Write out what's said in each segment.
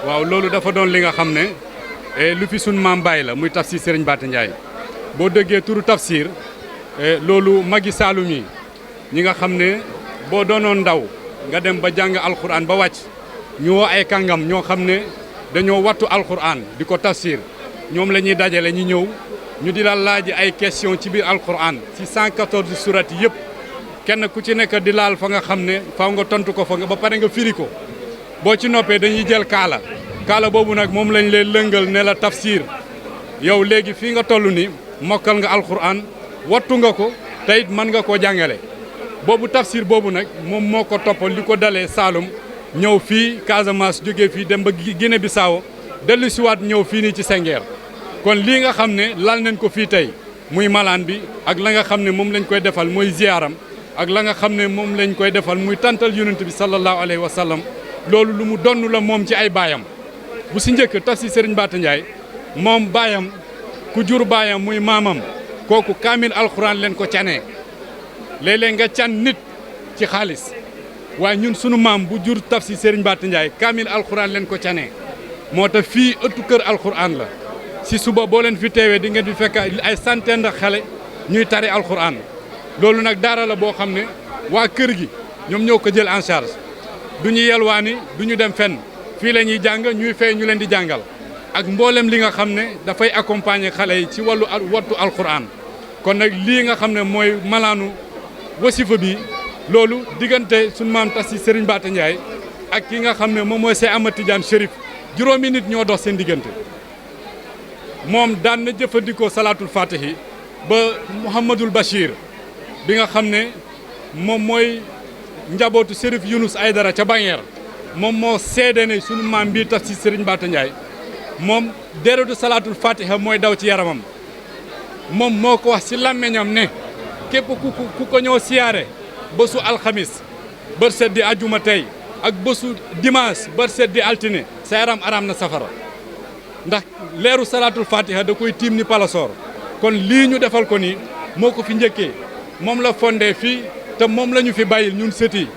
waaw loolu dafa doon li nga xam ne lu fi sun maam bàyyi la muy tafsir Serigne Bathie Ndiaye boo déggee turu tafsir loolu magi Saalum yi ñi nga xam ne boo doonoon ndaw nga dem ba jàng alxuraan ba wàcc ñu woo ay kàngam ñoo xam ne dañoo wattu alxuraan di ko tafsir ñoom la ñuy dajale ñu ñëw ñu di la laaj ay question ci biir alxuraan ci 114 surat yi yëpp kenn ku ci nekk di laal fa nga xam ne faaw nga tontu ko fa nga ba pare nga firi ko boo ci noppee dañuy jël kaala boobu nag moom lañ leen lëngal ne la tafsir yow léegi fii nga toll ni mokkal nga alxuraan wattu nga ko te it mën nga koo jàngale boobu tafsir boobu nag moom moo ko toppal li ko dalee Saalum ñëw fii Casamance jógee fii dem ba Guinée Bissau dellu siwaat ñëw fii nii ci Senghor kon lii nga xam ne lal nañ ko fii tey muy malaan bi ak la nga xam ne moom lañ koy defal mooy ziyaaram ak la nga xam ne moom lañ koy defal muy tantal yonent bi sallallahu alayhi wa sallam loolu lu mu donn la moom ci ay baayam bu si njëkk tafsir Serigne Bathie Ndiaye moom baayam ku jur baayam muy maamam kooku kaamil alxuraan leen ko canee léeg-léeg nga can nit ci xaalis waaye ñun sunu maam bu jur tafsir Serigne Bathie Ndiaye kaamil alxuraan leen ko canee moo tax fii ëttu kër alxuraan la si suba boo leen fi teewee di ngeen di fekk ay centaine de xale ñuy tari alxuraan loolu nag daara la boo xam ne waa kër gi ñoom ñoo ko jël en charge du ñu yelwaani du ñu dem fenn fii la ñuy jàng ñuy fay ñu leen di jàngal ak mboolem li nga xam ne dafay accompagner xale yi ci wàllu wattu alxuraan kon nag lii nga xam ne mooy malaanu wasifa bi loolu diggante sunu maam tafsir Serigne Bathie Ndiaye ak ki nga xam ne moom mooy Cheikh Ahmad Tidiane Chérif juróomi nit ñoo dox seen diggante moom daan na jëfandikoo salaatul fatihi ba Mouhamadul Bachir bi nga xam ne moom mooy njabootu Chérif Younous Aydara ca Bañeer moom moo seede ne sunu maam bii tafsir Serigne Bathie Ndiaye moom déretu salaatul fatiha mooy daw ci yaramam moom moo ko wax ci làmmeñam ne képp ku ko ñëw siyaare bésu alxamis bër set di ajuma tey ak bésu dimanche bër set di altine sa yaram araam na safara ndax leeru salaatul fatiha da koy tiim ni palasoor kon lii ñu defal ko nii moo ko fi njëkkee moom la fondé fii te moom la ñu fi bàyyil ñun sët yi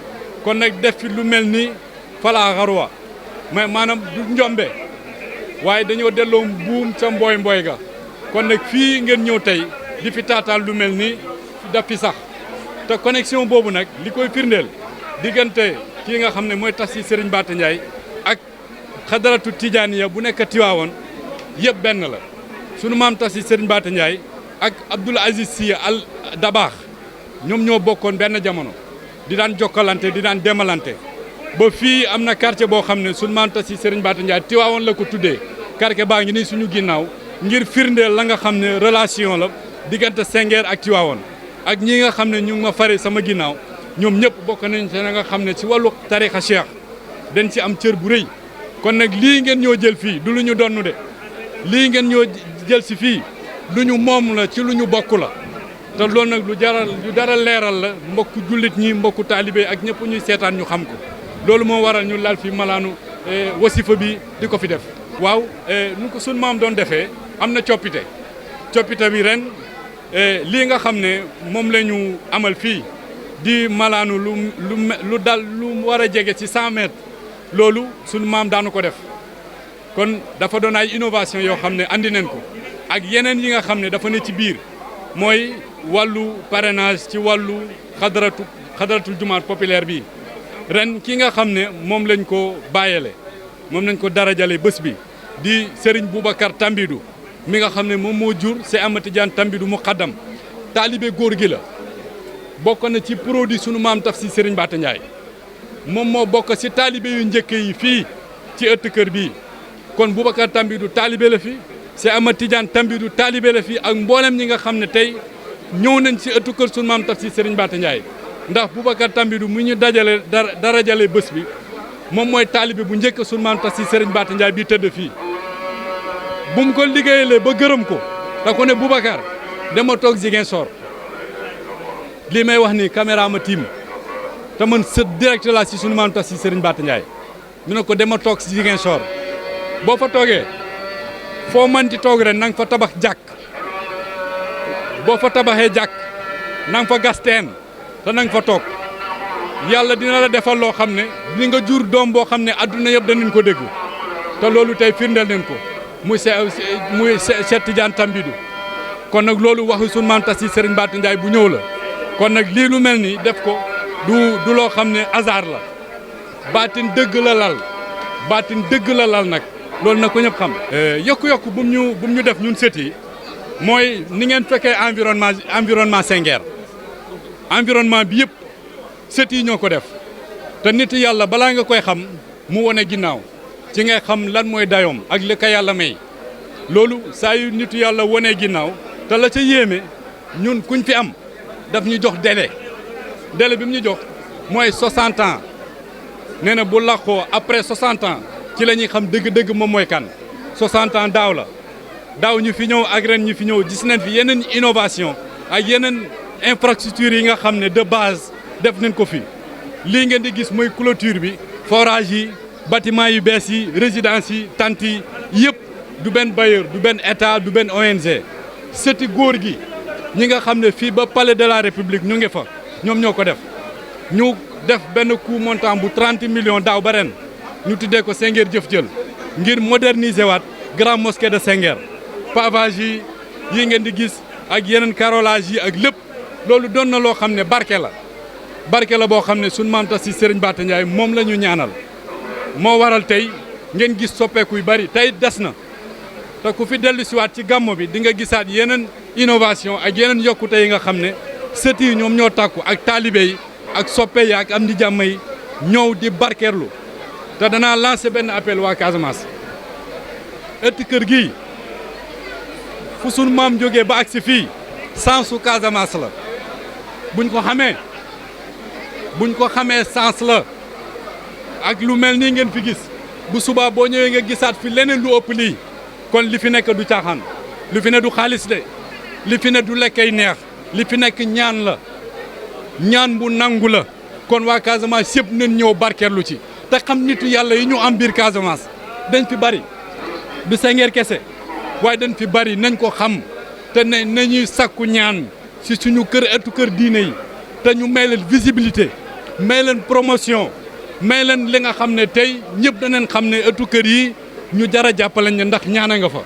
kon nag def fi lu mel ni fala xarwa mais maanaam du njombe waaye dañoo delloo buum ca mbooy ga kon nag fii ngeen ñëw tey di fi taataal lu mel ni daf fi sax te connexion boobu nag li koy firndeel diggante kii nga xam ne mooy tafsir Serigne Bathie Ndiaye ak xadaratu tijaaniya bu nekk Tiwaawoon yëpp benn la sunu maam tafsir Serigne Bathie Ndiaye ak Abdoul Aziz Sy Al Dabakh ñoom ñoo bokkoon benn jamono di daan jokkalante di daan demalante ba fii am na quartier boo xam ne sunu maam tafsir Serigne Bathie Ndiaye Tiwaawoon la ko tuddee quartier baa ngi nii suñu ginnaaw ngir firndeel la nga xam ne relation la diggante Senghor ak Tiwaawoon ak ñi nga xam ne ñu ngi ma fare sama ginnaaw ñoom ñëpp bokk nañ ci nga xam ne ci wàllu tarixa cheikh dañ ci am cër bu rëy kon nag lii ngeen ñoo jël fii du lu ñu donnu de lii ngeen ñoo jël si fii lu ñu moom la ci lu ñu bokk la te loolu nag lu dara leeral la mbokku jullit ñi mbokku taalibe ak ñëpp ñuy seetaan ñu xam ko loolu moo waral ñu lal fi malaanu wasifa bi di ko fi def waaw nu ko sun maam doon defee am na coppite bi ren lii nga xam ne moom la ñu amal fii di malaanu lu war a jege ci 100 mètres loolu sunu maam daanu ko def kon dafa doon ay innovation yoo xam ne andi nañ ko ak yeneen yi nga xam ne dafa ne ci biir mooy wàllu parrainage ci wàllu xadaratul jumaat populaire bi ren ki nga xam ne moom lañ ko bàyyele moom lañ ko darajale bés bi di Serigne Boubacar Tambidou mi nga xam ne moom moo jur Cheikh Ahmad Tidiane Tambidou muqaddam taalibe góor gi la bokk na ci produit sunu maam tafsir Serigne Bathie Ndiaye moom moo bokk ci taalibe yu njëkk yi fii ci ëtt kër bii kon Boubacar Tambidou taalibe la fi Cheikh Ahmad Tidiane Tambidou taalibe la fi ak mboolem ñi nga xam ne tey ñëw nañ ci ëttu kër sunu maam tafsir Serigne Bathie Ndiaye ndax Boubacar Tambidou mu ñu dajale darajale bés bi moom mooy taalibe bu njëkk sunu maam tafsir Serigne Bathie Ndiaye bii tëdd fii bu mu ko liggéeyalee ba gërëm ko da ko ne Boubacar dama toog Ziguinchor lii may wax ni caméra ma tiim te man sët direct la si sunu maam tafsir Serigne Bathie Ndiaye mu ne ko dama toog si Ziguinchor boo fa toogee foo manti toog ren na nga fa tabax jàkk boo fa tabaxee jàkk na nga fa gas teen te na nga fa toog yàlla dina la defal loo xam ne di nga jur doom boo xam ne adduna yëpp danañ ko dégg te loolu tey firndeel nañ ko muy Cheikh Tidiane Tambidou kon nag loolu waxu sunu maam Tafsir Serigne Mbathé Ndiaye bu ñëw la kon nag lii lu mel ni def ko du loo xam ne hasard la baatin dëgg la lal baatin dëgg la lal nag loolu nag ko ñëpp xam. yokku-yokku bu mu ñu def ñun sët yi mooy ni ngeen fekkee environnement Senghor environnement bi yëpp sët yi ñoo ko def te nit yàlla balaa nga koy xam mu wone ginnaaw ci ngay xam lan mooy dayoom ak li ko yàlla may loolu saa yu nitu yàlla wonee ginnaaw te la ca yéeme ñun kuñ fi am daf ñu jox délai bi mu ñu jox mooy 60 ans nee na bu làqoo après 60 ans ci la ñuy xam dëgg-dëgg moom mooy kan 60 ans daaw la daaw ñu fi ñëw ak ren ñu fi ñëw gis nañ fi yeneen innovation ak yeneen infrastructure yi nga xam ne de base def nañ ko fi lii ngeen di gis mooy clôture bi forage yi bâtiment yu bees yi résidence yi tente yi yëpp du benn bailleur du benn état du benn ONG sëti góor gi ñi nga xam ne fii ba palais de la république ñu ngi fa ñoom ñoo ko def ñu def benn coût montant bu 30 millions daaw ba ren ñu tuddee ko Senghor jëf jël ngir moderniser waat grande mosquée de Senghor pavage yi ngeen di gis ak yeneen carrelage yi ak lépp loolu doon na loo xam ne barke la boo xam ne sunu maam Tafsir Serigne Mbathé Ndiaye moom la ñu ñaanal moo waral tey ngeen gis soppeeku yu bari tey des na te ku fi dellu siwaat ci gàmmo bi di nga gisaat yeneen innovation ak yeneen yokkute yi nga xam ne sët yi ñoom ñoo tàkku ak taalibe yi ak soppe yi ak am di jàmm yi ñëw di barkeerlu te danaa lancé benn appel waa Casamance ëtt kër gii fu sunu maam jógee ba agsi fii sansu Casamance la buñ ko xamee sens la ak lu mel nii ngeen fi gis bu subaa boo ñëwee nga gisaat fi leneen lu ëpp lii kon li fi nekk du caaxaan li fi ne du xaalis de li fi ne du lekkay neex li fi nekk ñaan la ñaan bu nangu la kon waa Casamance yëpp nañ ñëw barkeerlu ci te xam nitu yàlla yi ñu am biir Casamance dañ fi bari du Senghor kese waaye dañ fi bari nañ ko xam te ne nañuy sakku ñaan si suñu kër ëttu kër diine yi te ñu may leen visibilité may leen promotion may leen li nga xam ne tey ñëpp danañ xam ne ëttu kër yi ñu jar a jàppale ndax ñaana nga fa